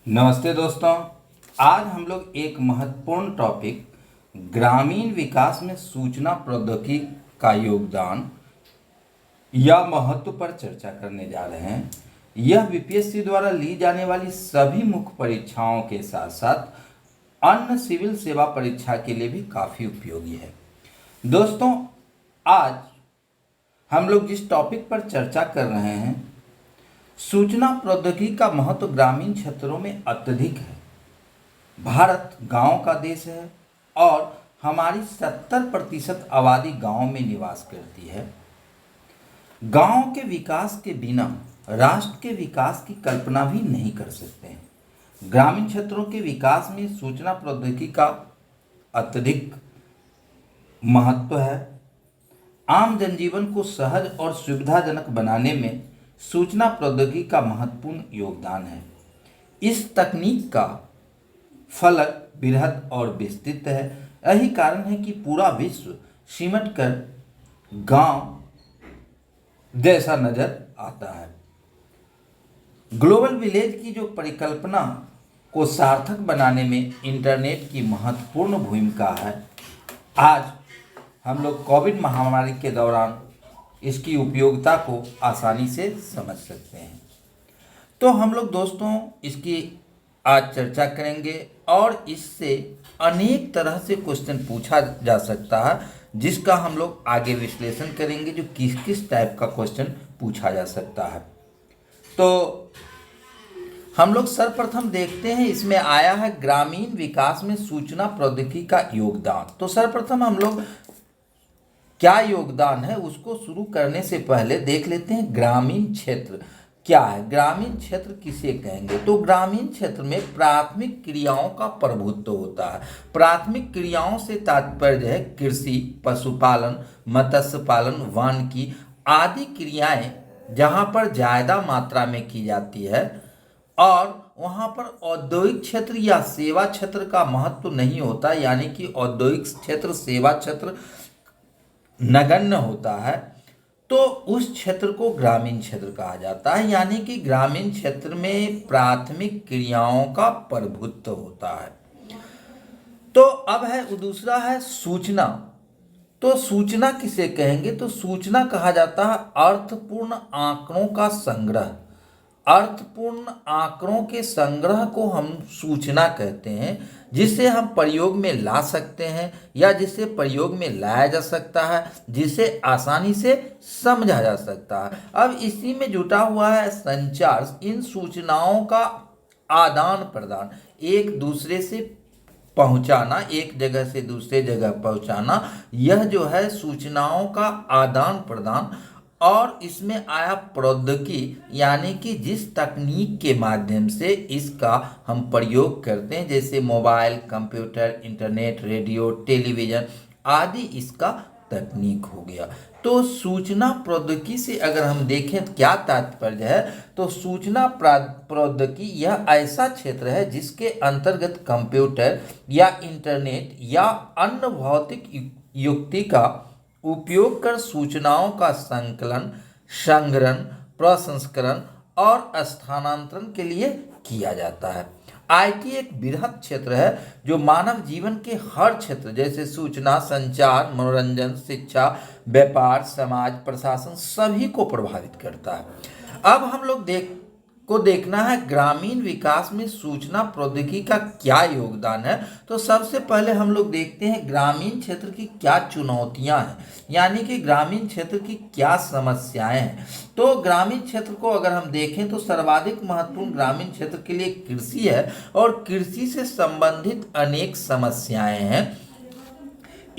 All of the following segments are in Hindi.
नमस्ते दोस्तों। आज हम लोग एक महत्वपूर्ण टॉपिक ग्रामीण विकास में सूचना प्रौद्योगिकी का योगदान या महत्व पर चर्चा करने जा रहे हैं। यह बीपीएससी द्वारा ली जाने वाली सभी मुख्य परीक्षाओं के साथ साथ अन्य सिविल सेवा परीक्षा के लिए भी काफ़ी उपयोगी है। दोस्तों, आज हम लोग जिस टॉपिक पर चर्चा कर रहे हैं, सूचना प्रौद्योगिकी का महत्व ग्रामीण क्षेत्रों में अत्यधिक है। भारत गांव का देश है और हमारी 70% आबादी गांव में निवास करती है। गांव के विकास के बिना राष्ट्र के विकास की कल्पना भी नहीं कर सकते हैं। ग्रामीण क्षेत्रों के विकास में सूचना प्रौद्योगिकी का अत्यधिक महत्व है। आम जनजीवन को सहज और सुविधाजनक बनाने में सूचना प्रौद्योगिकी का महत्वपूर्ण योगदान है। इस तकनीक का फलक बृहद और विस्तृत है। यही कारण है कि पूरा विश्व सिमट कर गांव जैसा नजर आता है। ग्लोबल विलेज की जो परिकल्पना को सार्थक बनाने में इंटरनेट की महत्वपूर्ण भूमिका है। आज हम लोग कोविड महामारी के दौरान इसकी उपयोगिता को आसानी से समझ सकते हैं। तो हम लोग दोस्तों इसकी आज चर्चा करेंगे और इससे अनेक तरह से क्वेश्चन पूछा जा सकता है, जिसका हम लोग आगे विश्लेषण करेंगे जो किस किस टाइप का क्वेश्चन पूछा जा सकता है। तो हम लोग सर्वप्रथम देखते हैं, इसमें आया है ग्रामीण विकास में सूचना प्रौद्योगिकी का योगदान। तो सर्वप्रथम हम लोग क्या योगदान है उसको शुरू करने से पहले देख लेते हैं ग्रामीण क्षेत्र क्या है। ग्रामीण क्षेत्र किसे कहेंगे? तो ग्रामीण क्षेत्र में प्राथमिक क्रियाओं का प्रभुत्व होता है। प्राथमिक क्रियाओं से तात्पर्य है कृषि, पशुपालन, मत्स्य पालन, वानिकी आदि क्रियाएं जहां पर ज़्यादा मात्रा में की जाती है और वहां पर औद्योगिक क्षेत्र या सेवा क्षेत्र का महत्व नहीं होता, यानी कि औद्योगिक क्षेत्र, सेवा क्षेत्र नगण्य होता है, तो उस क्षेत्र को ग्रामीण क्षेत्र कहा जाता है। यानी कि ग्रामीण क्षेत्र में प्राथमिक क्रियाओं का प्रभुत्व होता है। तो अब है दूसरा है सूचना। तो सूचना किसे कहेंगे? तो सूचना कहा जाता है अर्थपूर्ण आंकड़ों का संग्रह। अर्थपूर्ण आंकड़ों के संग्रह को हम सूचना कहते हैं, जिसे हम प्रयोग में ला सकते हैं या जिसे प्रयोग में लाया जा सकता है, जिसे आसानी से समझा जा सकता है। अब इसी में जुटा हुआ है संचार। इन सूचनाओं का आदान प्रदान, एक दूसरे से पहुंचाना, एक जगह से दूसरे जगह पहुंचाना, यह जो है सूचनाओं का आदान प्रदान। और इसमें आया प्रौद्योगिकी, यानी कि जिस तकनीक के माध्यम से इसका हम प्रयोग करते हैं, जैसे mobile, computer, internet, radio, television आदि इसका तकनीक हो गया। तो सूचना प्रौद्योगिकी से अगर हम देखें तो क्या तात्पर्य है? तो सूचना प्रौद्योगिकी यह ऐसा क्षेत्र है जिसके अंतर्गत कंप्यूटर या इंटरनेट या अन्य भौतिक युक्ति का उपयोग कर सूचनाओं का संकलन, संग्रहण, प्रसंस्करण और स्थानांतरण के लिए किया जाता है। आईटी एक बृहद क्षेत्र है जो मानव जीवन के हर क्षेत्र जैसे सूचना, संचार, मनोरंजन, शिक्षा, व्यापार, समाज, प्रशासन सभी को प्रभावित करता है। अब हम लोग देखना है ग्रामीण विकास में सूचना प्रौद्योगिकी का क्या योगदान है। तो सबसे पहले हम लोग देखते हैं ग्रामीण क्षेत्र की क्या चुनौतियां हैं, यानी कि ग्रामीण क्षेत्र की क्या समस्याएं हैं। तो ग्रामीण क्षेत्र को अगर हम देखें तो सर्वाधिक महत्वपूर्ण ग्रामीण क्षेत्र के लिए कृषि है और कृषि से संबंधित अनेक समस्याएं हैं।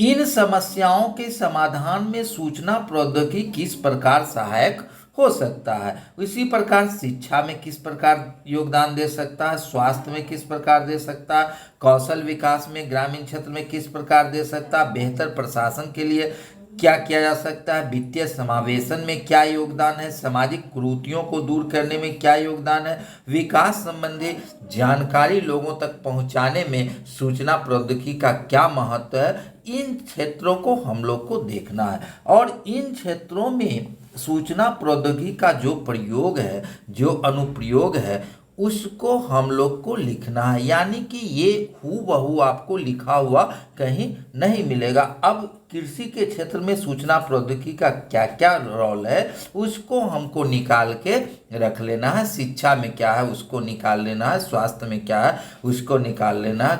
इन समस्याओं के समाधान में सूचना प्रौद्योगिकी किस प्रकार सहायक हो सकता है? इसी प्रकार शिक्षा में किस प्रकार योगदान दे सकता है, स्वास्थ्य में किस प्रकार दे सकता है, कौशल विकास में ग्रामीण क्षेत्र में किस प्रकार दे सकता है, बेहतर प्रशासन के लिए क्या किया जा सकता है, वित्तीय समावेशन में क्या योगदान है, सामाजिक कुरीतियों को दूर करने में क्या योगदान है, विकास संबंधी जानकारी लोगों तक पहुंचाने में सूचना प्रौद्योगिकी का क्या महत्व है। इन क्षेत्रों को हम लोग को देखना है और इन क्षेत्रों में सूचना प्रौद्योगिकी का जो प्रयोग है, जो अनुप्रयोग है, उसको हम लोग को लिखना है, यानी कि ये हूबहू आपको लिखा हुआ कहीं नहीं मिलेगा। अब कृषि के क्षेत्र में सूचना प्रौद्योगिकी का क्या क्या रोल है उसको हमको निकाल के रख लेना है। शिक्षा में क्या है उसको निकाल लेना है, स्वास्थ्य में क्या है उसको निकाल लेना है,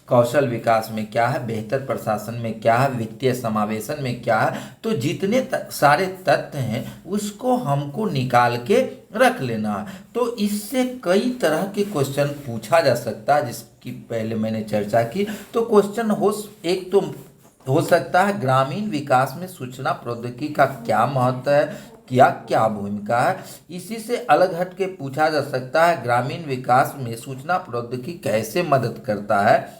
कौशल विकास में क्या है, बेहतर प्रशासन में क्या है, वित्तीय समावेशन में क्या है। तो जितने सारे तथ्य हैं उसको हमको निकाल के रख लेना है। तो इससे कई तरह के क्वेश्चन पूछा जा सकता है, जिसकी पहले मैंने चर्चा की। तो क्वेश्चन एक तो हो सकता है ग्रामीण विकास में सूचना प्रौद्योगिकी का क्या महत्व है, क्या भूमिका है। इसी से अलग हट के पूछा जा सकता है ग्रामीण विकास में सूचना प्रौद्योगिकी कैसे मदद करता है।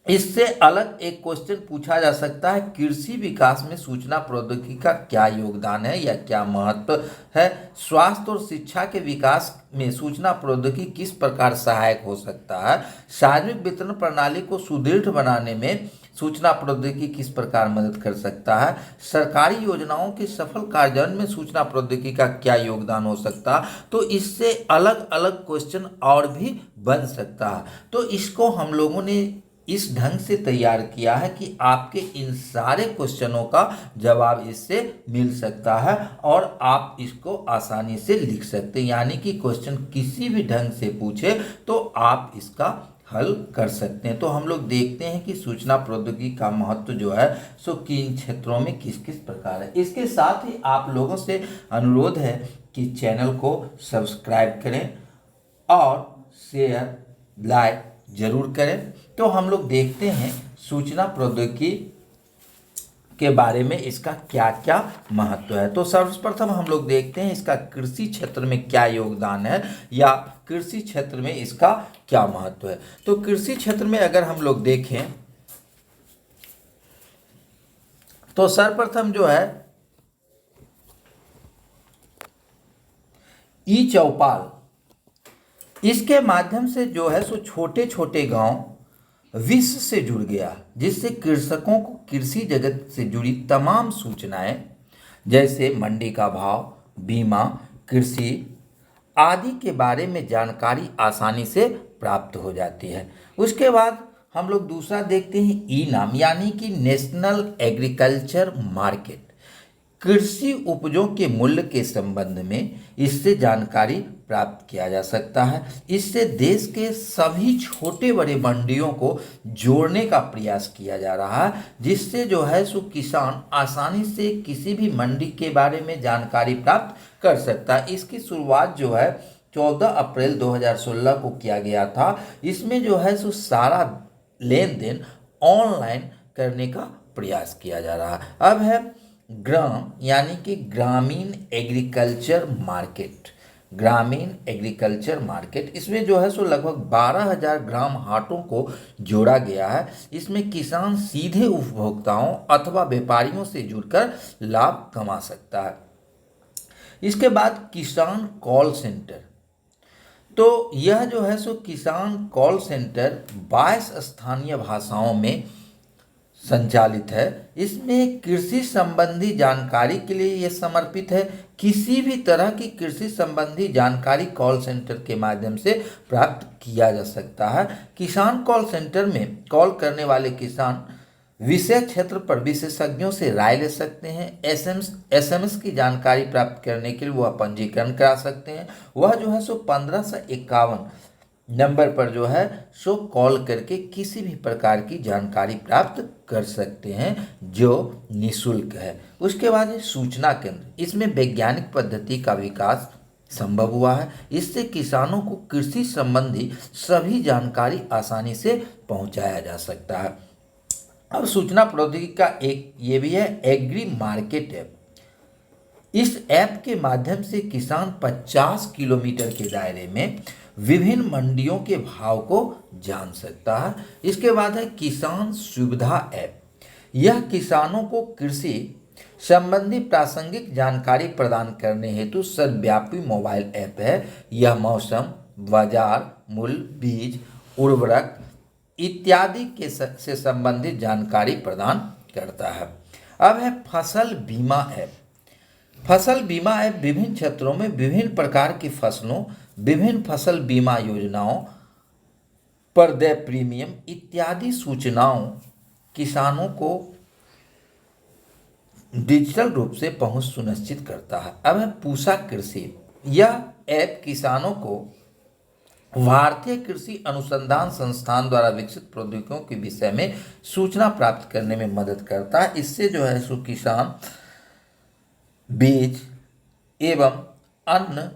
इससे अलग एक क्वेश्चन पूछा जा सकता है कृषि विकास में सूचना प्रौद्योगिकी का क्या योगदान है या क्या महत्व है। स्वास्थ्य और शिक्षा के विकास में सूचना प्रौद्योगिकी किस प्रकार सहायक हो सकता है। सार्वजनिक वितरण प्रणाली को सुदृढ़ बनाने में सूचना प्रौद्योगिकी किस प्रकार मदद कर सकता है। सरकारी योजनाओं के सफल कार्यान्वयन में सूचना प्रौद्योगिकी का क्या योगदान हो सकता है। तो इससे अलग अलग क्वेश्चन और भी बन सकता है। तो इसको हम लोगों ने इस ढंग से तैयार किया है कि आपके इन सारे क्वेश्चनों का जवाब इससे मिल सकता है और आप इसको आसानी से लिख सकते हैं। यानी कि क्वेश्चन किसी भी ढंग से पूछे तो आप इसका हल कर सकते हैं। तो हम लोग देखते हैं कि सूचना प्रौद्योगिकी का महत्व जो है सो किन क्षेत्रों में किस किस प्रकार है। इसके साथ ही आप लोगों से अनुरोध है कि चैनल को सब्सक्राइब करें और शेयर लाइक जरूर करें। तो हम लोग देखते हैं सूचना प्रौद्योगिकी के बारे में इसका क्या क्या महत्व है। तो सर्वप्रथम हम लोग देखते हैं इसका कृषि क्षेत्र में क्या योगदान है या कृषि क्षेत्र में इसका क्या महत्व है। तो कृषि क्षेत्र में अगर हम लोग देखें तो सर्वप्रथम जो है ई चौपाल, इसके माध्यम से जो है सो छोटे छोटे गांव विश्व से जुड़ गया, जिससे कृषकों को कृषि जगत से जुड़ी तमाम सूचनाएं जैसे मंडी का भाव, बीमा, कृषि आदि के बारे में जानकारी आसानी से प्राप्त हो जाती है। उसके बाद हम लोग दूसरा देखते हैं ई नाम, यानी कि नेशनल एग्रीकल्चर मार्केट। कृषि उपजों के मूल्य के संबंध में इससे जानकारी प्राप्त किया जा सकता है। इससे देश के सभी छोटे बड़े मंडियों को जोड़ने का प्रयास किया जा रहा है, जिससे जो है सो किसान आसानी से किसी भी मंडी के बारे में जानकारी प्राप्त कर सकता है। इसकी शुरुआत जो है 14 अप्रैल 2016 को किया गया था। इसमें जो है सो सारा लेन देन ऑनलाइन करने का प्रयास किया जा रहा है। अब है ग्राम, यानी कि ग्रामीण एग्रीकल्चर मार्केट। ग्रामीण एग्रीकल्चर मार्केट, इसमें जो है सो लगभग 12,000 ग्राम हाटों को जोड़ा गया है। इसमें किसान सीधे उपभोक्ताओं अथवा व्यापारियों से जुड़कर लाभ कमा सकता है। इसके बाद किसान कॉल सेंटर, तो यह जो है सो किसान कॉल सेंटर 22 स्थानीय भाषाओं में संचालित है। इसमें कृषि संबंधी जानकारी के लिए यह समर्पित है। किसी भी तरह की कृषि संबंधी जानकारी कॉल सेंटर के माध्यम से प्राप्त किया जा सकता है। किसान कॉल सेंटर में कॉल करने वाले किसान विषय क्षेत्र पर विशेषज्ञों से राय ले सकते हैं। एसएमएस की जानकारी प्राप्त करने के लिए वह पंजीकरण करा सकते हैं। वह जो है सो 1551 नंबर पर जो है सो कॉल करके किसी भी प्रकार की जानकारी प्राप्त कर सकते हैं जो निःशुल्क है। उसके बाद है सूचना केंद्र, इसमें वैज्ञानिक पद्धति का विकास संभव हुआ है। इससे किसानों को कृषि संबंधी सभी जानकारी आसानी से पहुंचाया जा सकता है। अब सूचना प्रौद्योगिकी का एक ये भी है एग्री मार्केट ऐप। इस ऐप के माध्यम से किसान 50 किलोमीटर के दायरे में विभिन्न मंडियों के भाव को जान सकता है। इसके बाद है किसान सुविधा ऐप। यह किसानों को कृषि संबंधी प्रासंगिक जानकारी प्रदान करने हेतु सर्वव्यापी मोबाइल ऐप है। यह मौसम, बाजार मूल्य, बीज, उर्वरक इत्यादि के से संबंधित जानकारी प्रदान करता है। अब है फसल बीमा ऐप। फसल बीमा ऐप विभिन्न क्षेत्रों में विभिन्न प्रकार की फसलों विभिन्न फसल बीमा योजनाओं पर देय प्रीमियम इत्यादि सूचनाओं किसानों को डिजिटल रूप से पहुंच सुनिश्चित करता है। अब है पूषा कृषि। यह ऐप किसानों को भारतीय कृषि अनुसंधान संस्थान द्वारा विकसित प्रौद्योगिकियों के विषय में सूचना प्राप्त करने में मदद करता है। इससे जो है सो किसान बीज एवं अन्य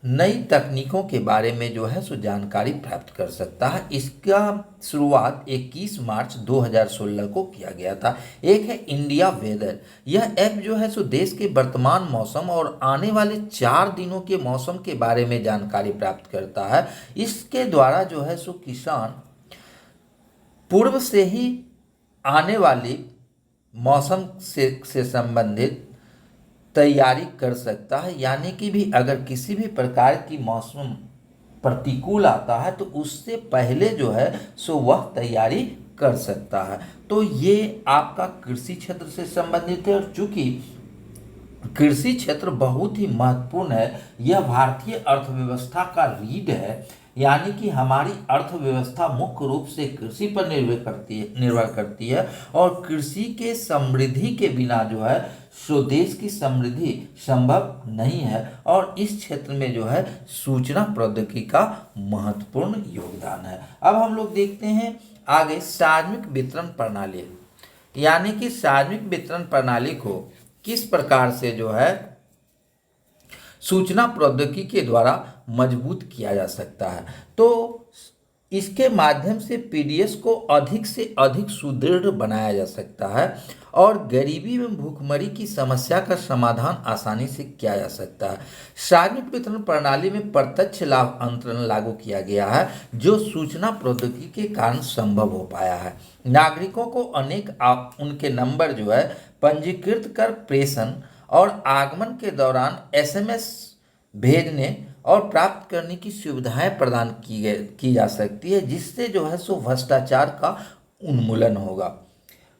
नई तकनीकों के बारे में जो है सो जानकारी प्राप्त कर सकता है। इसका शुरुआत 21 मार्च 2016 को किया गया था। एक है इंडिया वेदर। यह ऐप जो है सो देश के वर्तमान मौसम और आने वाले 4 दिनों के मौसम के बारे में जानकारी प्राप्त करता है। इसके द्वारा जो है सो किसान पूर्व से ही आने वाली मौसम से संबंधित तैयारी कर सकता है, यानी कि भी अगर किसी भी प्रकार की मौसम प्रतिकूल आता है तो उससे पहले जो है सो वह तैयारी कर सकता है। तो ये आपका कृषि क्षेत्र से संबंधित है, और चूंकि कृषि क्षेत्र बहुत ही महत्वपूर्ण है, यह भारतीय अर्थव्यवस्था का रीढ़ है, यानी कि हमारी अर्थव्यवस्था मुख्य रूप से कृषि पर निर्भर करती है और कृषि के समृद्धि के बिना जो है सो देश की समृद्धि संभव नहीं है। और इस क्षेत्र में जो है सूचना प्रौद्योगिकी का महत्वपूर्ण योगदान है। अब हम लोग देखते हैं आगे सार्वजनिक वितरण प्रणाली, यानी कि सार्वजनिक वितरण प्रणाली को किस प्रकार से जो है सूचना प्रौद्योगिकी के द्वारा मजबूत किया जा सकता है। तो इसके माध्यम से पीडीएस को अधिक से अधिक सुदृढ़ बनाया जा सकता है और गरीबी एवं भूखमरी की समस्या का समाधान आसानी से किया जा सकता है। सार्वजनिक वितरण प्रणाली में प्रत्यक्ष लाभ अंतरण लागू किया गया है, जो सूचना प्रौद्योगिकी के कारण संभव हो पाया है। नागरिकों को अनेक उनके नंबर जो है पंजीकृत कर प्रेषण और आगमन के दौरान एसएमएस भेजने और प्राप्त करने की सुविधाएं प्रदान की जा सकती है, जिससे जो है सो भ्रष्टाचार का उन्मूलन होगा।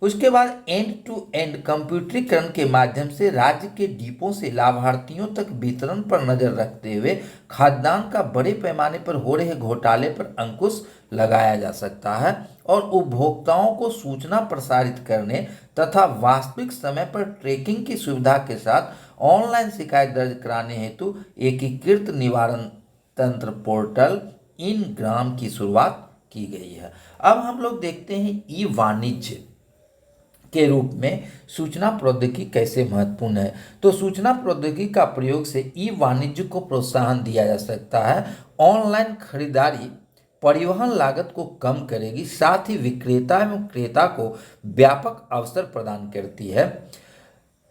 उसके बाद एंड टू एंड कंप्यूटरीकरण के माध्यम से राज्य के डिपो से लाभार्थियों तक वितरण पर नजर रखते हुए खाद्यान्न का बड़े पैमाने पर हो रहे घोटाले पर अंकुश लगाया जा सकता है और उपभोक्ताओं को सूचना प्रसारित करने तथा वास्तविक समय पर ट्रैकिंग की सुविधा के साथ ऑनलाइन शिकायत दर्ज कराने हेतु एकीकृत निवारण तंत्र पोर्टल इन ग्राम की शुरुआत की गई है। अब हम लोग देखते हैं ई वाणिज्य के रूप में सूचना प्रौद्योगिकी कैसे महत्वपूर्ण है। तो सूचना प्रौद्योगिकी का प्रयोग से ई वाणिज्य को प्रोत्साहन दिया जा सकता है। ऑनलाइन खरीदारी परिवहन लागत को कम करेगी, साथ ही विक्रेता एवं क्रेता को व्यापक अवसर प्रदान करती है।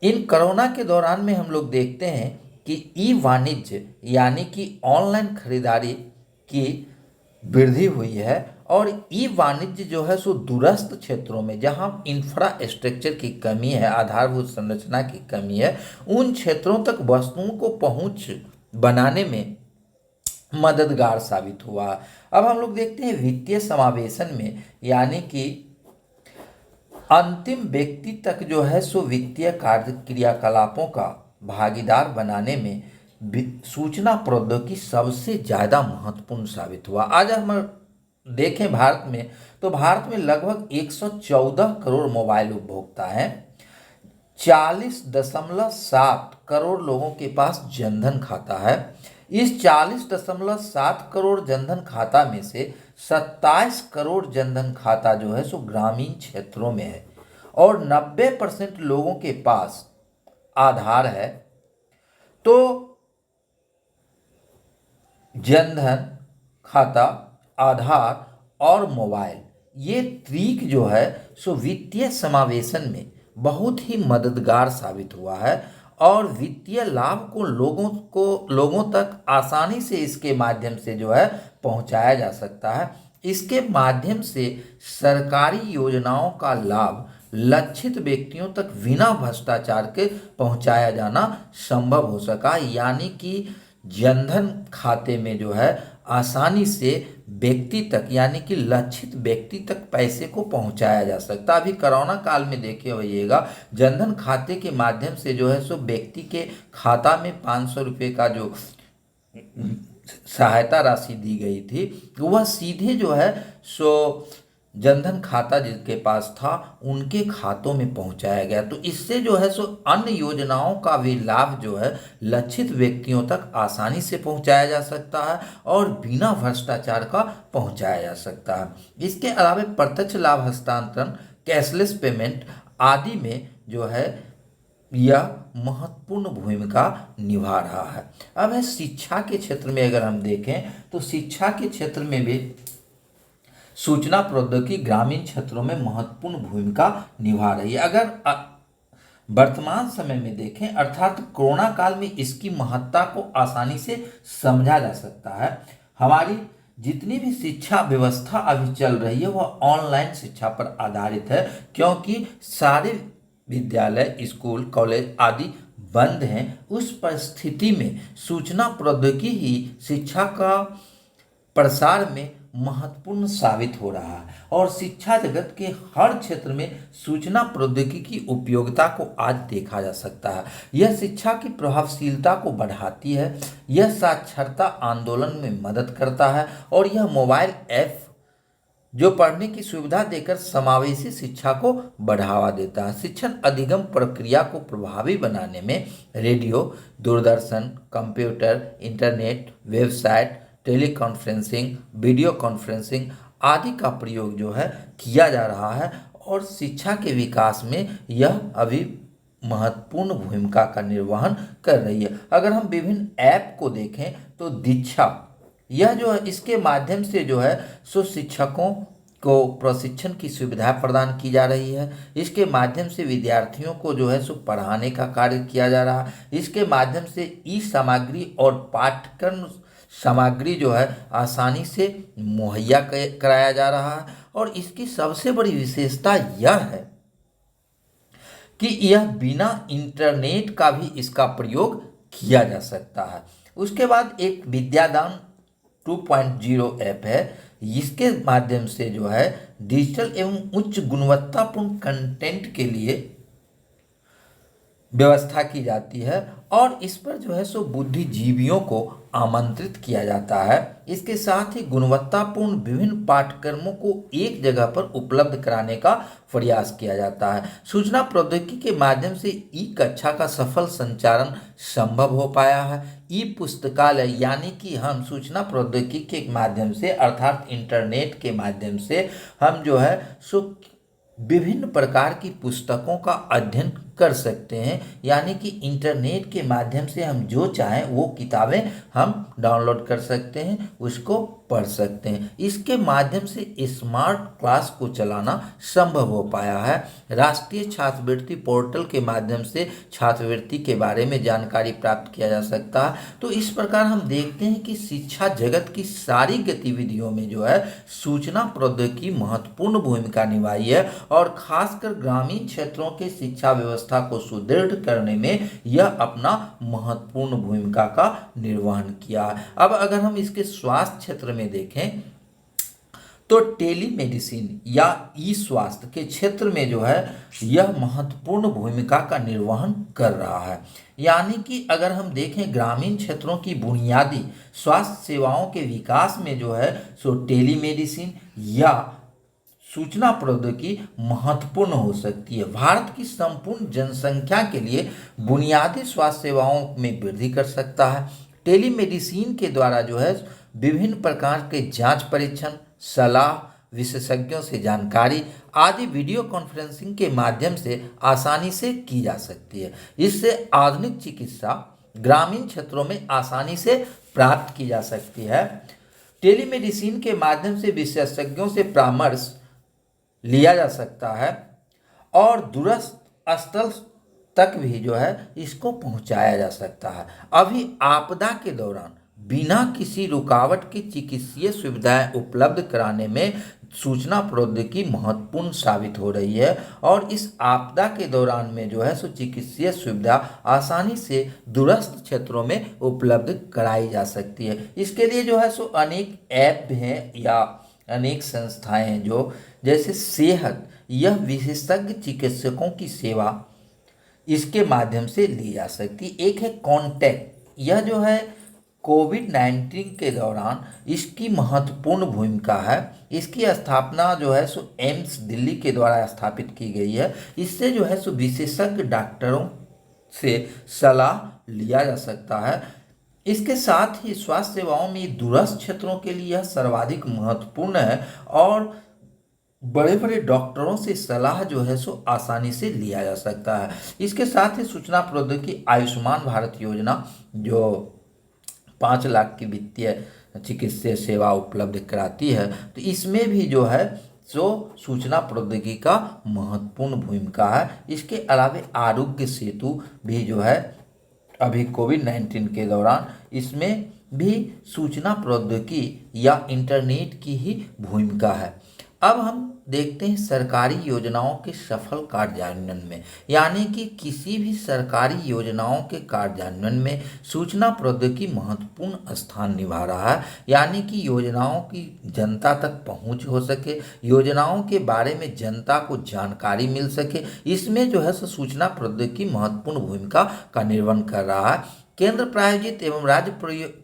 इन कोरोना के दौरान में हम लोग देखते हैं कि ई वाणिज्य यानी कि ऑनलाइन खरीदारी की वृद्धि हुई है और ई वाणिज्य जो है सो दूरस्थ क्षेत्रों में जहां इंफ्रास्ट्रक्चर की कमी है, आधारभूत संरचना की कमी है, उन क्षेत्रों तक वस्तुओं को पहुंच बनाने में मददगार साबित हुआ। अब हम लोग देखते हैं वित्तीय समावेशन में, यानी कि अंतिम व्यक्ति तक जो है सो वित्तीय कार्य क्रियाकलापों का भागीदार बनाने में सूचना प्रौद्योगिकी सबसे ज़्यादा महत्वपूर्ण साबित हुआ। आज हम देखें भारत में, तो भारत में लगभग 114 करोड़ मोबाइल उपभोक्ता हैं। 40.7 करोड़ लोगों के पास जनधन खाता है। इस 40.7 करोड़ जनधन खाता में से 27 करोड़ जनधन खाता जो है सो ग्रामीण क्षेत्रों में है और 90% लोगों के पास आधार है। तो जनधन खाता, आधार और मोबाइल, ये तरीक जो है सो वित्तीय समावेशन में बहुत ही मददगार साबित हुआ है और वित्तीय लाभ को लोगों तक आसानी से इसके माध्यम से जो है पहुंचाया जा सकता है। इसके माध्यम से सरकारी योजनाओं का लाभ लक्षित व्यक्तियों तक बिना भ्रष्टाचार के पहुंचाया जाना संभव हो सका, यानी कि जनधन खाते में जो है आसानी से व्यक्ति तक यानी कि लक्षित व्यक्ति तक पैसे को पहुंचाया जा सकता। अभी कोरोना काल में देखे होइएगा, जनधन खाते के माध्यम से जो है सो व्यक्ति के खाता में 500 रुपये का जो सहायता राशि दी गई थी वह सीधे जो है सो जनधन खाता जिनके पास था उनके खातों में पहुंचाया गया। तो इससे जो है सो अन्य योजनाओं का भी लाभ जो है लक्षित व्यक्तियों तक आसानी से पहुंचाया जा सकता है और बिना भ्रष्टाचार का पहुंचाया जा सकता है। इसके अलावा प्रत्यक्ष लाभ हस्तांतरण, कैशलेस पेमेंट आदि में जो है यह महत्वपूर्ण भूमिका निभा रहा है। अब है शिक्षा के क्षेत्र में अगर हम देखें तो शिक्षा के क्षेत्र में भी सूचना प्रौद्योगिकी ग्रामीण क्षेत्रों में महत्वपूर्ण भूमिका निभा रही है। अगर वर्तमान समय में देखें अर्थात कोरोना काल में इसकी महत्ता को आसानी से समझा जा सकता है। हमारी जितनी भी शिक्षा व्यवस्था अभी चल रही है वह ऑनलाइन शिक्षा पर आधारित है, क्योंकि सारे विद्यालय, स्कूल, कॉलेज आदि बंद हैं। उस परिस्थिति में सूचना प्रौद्योगिकी ही शिक्षा का प्रसार में महत्वपूर्ण साबित हो रहा है और शिक्षा जगत के हर क्षेत्र में सूचना प्रौद्योगिकी की उपयोगिता को आज देखा जा सकता है। यह शिक्षा की प्रभावशीलता को बढ़ाती है, यह साक्षरता आंदोलन में मदद करता है और यह मोबाइल ऐप जो पढ़ने की सुविधा देकर समावेशी शिक्षा को बढ़ावा देता है। शिक्षण अधिगम प्रक्रिया को प्रभावी बनाने में radio, Doordarshan, computer, internet, website, teleconferencing, video conferencing आदि का प्रयोग जो है किया जा रहा है और शिक्षा के विकास में यह अभी महत्वपूर्ण भूमिका का निर्वहन कर रही है। अगर हम विभिन्न ऐप को देखें तो दीक्षा यह जो है इसके माध्यम से जो है सो शिक्षकों को प्रशिक्षण की सुविधा प्रदान की जा रही है। इसके माध्यम से विद्यार्थियों को जो है सो पढ़ाने का कार्य किया जा रहा है। इसके माध्यम से ई सामग्री और पाठ्यक्रम सामग्री जो है आसानी से मुहैया कराया जा रहा है और इसकी सबसे बड़ी विशेषता यह है कि यह बिना इंटरनेट का भी इसका प्रयोग किया जा सकता है। उसके बाद एक विद्यादान 2.0 ऐप है। इसके माध्यम से जो है डिजिटल एवं उच्च गुणवत्तापूर्ण कंटेंट के लिए व्यवस्था की जाती है और इस पर जो है सो बुद्धिजीवियों को आमंत्रित किया जाता है। इसके साथ ही गुणवत्तापूर्ण विभिन्न पाठ्यक्रमों को एक जगह पर उपलब्ध कराने का प्रयास किया जाता है। सूचना प्रौद्योगिकी के माध्यम से ई कक्षा का सफल संचालन संभव हो पाया है। ई पुस्तकालय यानी कि हम सूचना प्रौद्योगिकी के माध्यम से अर्थात इंटरनेट के माध्यम से हम जो है सो विभिन्न प्रकार की पुस्तकों का अध्ययन कर सकते हैं, यानी कि इंटरनेट के माध्यम से हम जो चाहें वो किताबें हम डाउनलोड कर सकते हैं, उसको पढ़ सकते हैं। इसके माध्यम से स्मार्ट क्लास को चलाना संभव हो पाया है। राष्ट्रीय छात्रवृत्ति पोर्टल के माध्यम से छात्रवृत्ति के बारे में जानकारी प्राप्त किया जा सकता है। तो इस प्रकार हम देखते हैं कि शिक्षा जगत की सारी गतिविधियों में जो है सूचना प्रौद्योगिकी महत्वपूर्ण भूमिका निभाई है और खासकर ग्रामीण क्षेत्रों के शिक्षा व्यवस्था को सुदृढ़ करने में यह अपना महत्वपूर्ण भूमिका का निर्वहन किया है। अब अगर हम इसके स्वास्थ्य क्षेत्र में देखें तो टेलीमेडिसिन या ई स्वास्थ्य के क्षेत्र में जो है यह महत्वपूर्ण भूमिका का निर्वहन कर रहा है। यानी कि अगर हम देखें ग्रामीण क्षेत्रों की बुनियादी स्वास्थ्य सेवाओं के विकास में जो है सो टेलीमेडिसिन या सूचना प्रौद्योगिकी महत्वपूर्ण हो सकती है। भारत की संपूर्ण जनसंख्या के लिए बुनियादी स्वास्थ्य सेवाओं में वृद्धि कर सकता है। टेलीमेडिसिन के द्वारा जो है विभिन्न प्रकार के जांच, परीक्षण, सलाह, विशेषज्ञों से जानकारी आदि वीडियो कॉन्फ्रेंसिंग के माध्यम से आसानी से की जा सकती है। इससे आधुनिक चिकित्सा ग्रामीण क्षेत्रों में आसानी से प्राप्त की जा सकती है। टेलीमेडिसिन के माध्यम से विशेषज्ञों से परामर्श लिया जा सकता है और दूरस्थ स्थल तक भी जो है इसको पहुंचाया जा सकता है। अभी आपदा के दौरान बिना किसी रुकावट के चिकित्सीय सुविधाएं उपलब्ध कराने में सूचना प्रौद्योगिकी महत्वपूर्ण साबित हो रही है और इस आपदा के दौरान में जो है सो चिकित्सीय सुविधा आसानी से दूरस्थ क्षेत्रों में उपलब्ध कराई जा सकती है। इसके लिए जो है सो अनेक ऐप हैं या अनेक संस्थाएं हैं जो जैसे सेहत, यह विशेषज्ञ चिकित्सकों की सेवा इसके माध्यम से ली जा सकती है। एक है कॉन्टैक्ट, यह जो है कोविड-19 के दौरान इसकी महत्वपूर्ण भूमिका है। इसकी स्थापना जो है सो एम्स दिल्ली के द्वारा स्थापित की गई है। इससे जो है सो विशेषज्ञ डॉक्टरों से सलाह लिया जा सकता है। इसके साथ ही स्वास्थ्य सेवाओं में दूरस्थ क्षेत्रों के लिए यह सर्वाधिक महत्वपूर्ण है और बड़े बड़े डॉक्टरों से सलाह जो है सो आसानी से लिया जा सकता है। इसके साथ ही सूचना प्रौद्योगिकी आयुष्मान भारत योजना जो 5 लाख की वित्तीय चिकित्सीय सेवा उपलब्ध कराती है, तो इसमें भी जो है सो सूचना प्रौद्योगिकी का महत्वपूर्ण भूमिका है। इसके अलावा आरोग्य सेतु भी जो है अभी कोविड-19 के दौरान इसमें भी सूचना प्रौद्योगिकी या इंटरनेट की ही भूमिका है। अब हम देखते हैं सरकारी योजनाओं के सफल कार्यान्वयन में, यानी कि किसी भी सरकारी योजनाओं के कार्यान्वयन में सूचना प्रौद्योगिकी महत्वपूर्ण स्थान निभा रहा है, यानी कि योजनाओं की जनता तक पहुंच हो सके, योजनाओं के बारे में जनता को जानकारी मिल सके, इसमें जो है सूचना प्रौद्योगिकी महत्वपूर्ण भूमिका का निर्वहन कर रहा है। केंद्र प्रायोजित एवं राज्य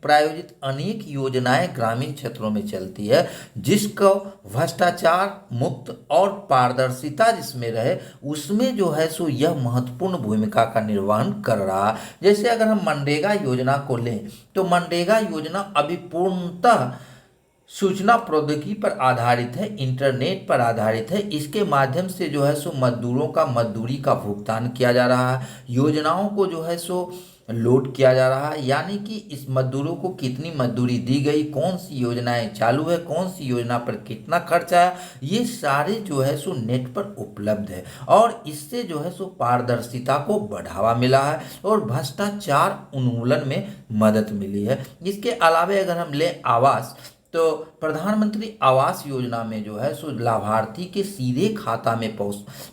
प्रायोजित अनेक योजनाएं ग्रामीण क्षेत्रों में चलती है, जिसको भ्रष्टाचार मुक्त और पारदर्शिता जिसमें रहे उसमें जो है सो यह महत्वपूर्ण भूमिका का निर्वहन कर रहा है। जैसे अगर हम मनरेगा योजना को लें तो मनरेगा योजना अभी पूर्णतः सूचना प्रौद्योगिकी पर आधारित है, इंटरनेट पर आधारित है। इसके माध्यम से जो है सो मजदूरों का मजदूरी का भुगतान किया जा रहा है, योजनाओं को जो है सो लोड किया जा रहा है, यानी कि इस मजदूरों को कितनी मजदूरी दी गई, कौन सी योजनाएं चालू है, कौन सी योजना पर कितना खर्चा है, ये सारे जो है सो नेट पर उपलब्ध है और इससे जो है सो पारदर्शिता को बढ़ावा मिला है और भ्रष्टाचार उन्मूलन में मदद मिली है। इसके अलावा अगर हम लें आवास, तो प्रधानमंत्री आवास योजना में जो है सो लाभार्थी के सीधे खाता में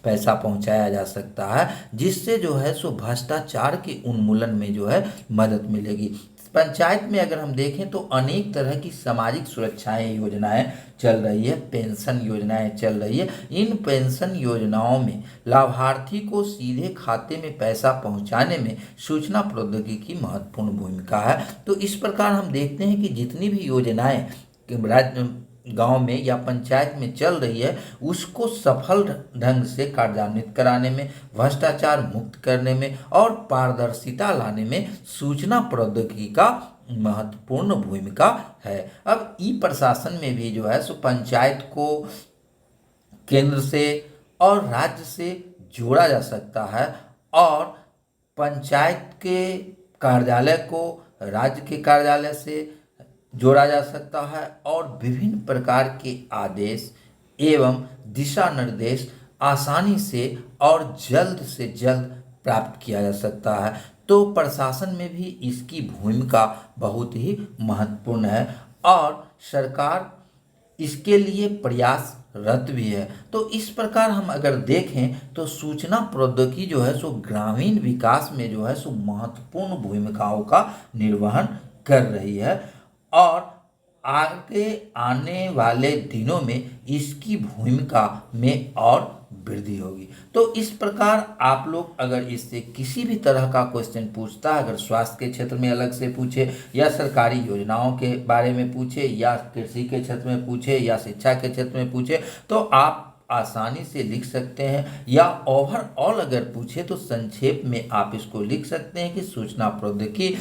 पैसा पहुंचाया जा सकता है, जिससे जो है सो भ्रष्टाचार के उन्मूलन में जो है मदद मिलेगी। पंचायत में अगर हम देखें तो अनेक तरह की सामाजिक सुरक्षाएं योजनाएं चल रही है, पेंशन योजनाएं चल रही है। इन पेंशन योजनाओं में लाभार्थी को सीधे खाते में पैसा पहुंचाने में सूचना प्रौद्योगिकी की महत्वपूर्ण भूमिका है। तो इस प्रकार हम देखते हैं कि जितनी भी योजनाएं राज्य गांव में या पंचायत में चल रही है उसको सफल ढंग से कार्यान्वित कराने में, भ्रष्टाचार मुक्त करने में और पारदर्शिता लाने में सूचना प्रौद्योगिकी का महत्वपूर्ण भूमिका है। अब ई प्रशासन में भी जो है सो पंचायत को केंद्र से और राज्य से जोड़ा जा सकता है और पंचायत के कार्यालय को राज्य के कार्यालय से जोड़ा जा सकता है और विभिन्न प्रकार के आदेश एवं दिशा निर्देश आसानी से और जल्द से जल्द प्राप्त किया जा सकता है। तो प्रशासन में भी इसकी भूमिका बहुत ही महत्वपूर्ण है और सरकार इसके लिए प्रयासरत भी है। तो इस प्रकार हम अगर देखें तो सूचना प्रौद्योगिकी जो है सो ग्रामीण विकास में जो है सो महत्वपूर्ण भूमिकाओं का निर्वहन कर रही है और आगे आने वाले दिनों में इसकी भूमिका में और वृद्धि होगी। तो इस प्रकार आप लोग अगर इससे किसी भी तरह का क्वेश्चन पूछता है, अगर स्वास्थ्य के क्षेत्र में अलग से पूछे या सरकारी योजनाओं के बारे में पूछे या कृषि के क्षेत्र में पूछे या शिक्षा के क्षेत्र में पूछे, तो आप आसानी से लिख सकते हैं या ओवरऑल अगर पूछे तो संक्षेप में आप इसको लिख सकते हैं कि सूचना प्रौद्योगिकी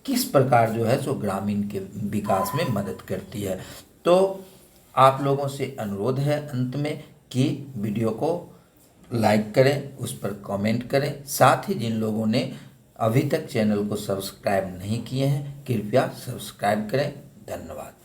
किस प्रकार जो है सो ग्रामीण के विकास में मदद करती है। तो आप लोगों से अनुरोध है अंत में कि वीडियो को लाइक करें, उस पर कमेंट करें, साथ ही जिन लोगों ने अभी तक चैनल को सब्सक्राइब नहीं किए हैं कृपया सब्सक्राइब करें। धन्यवाद।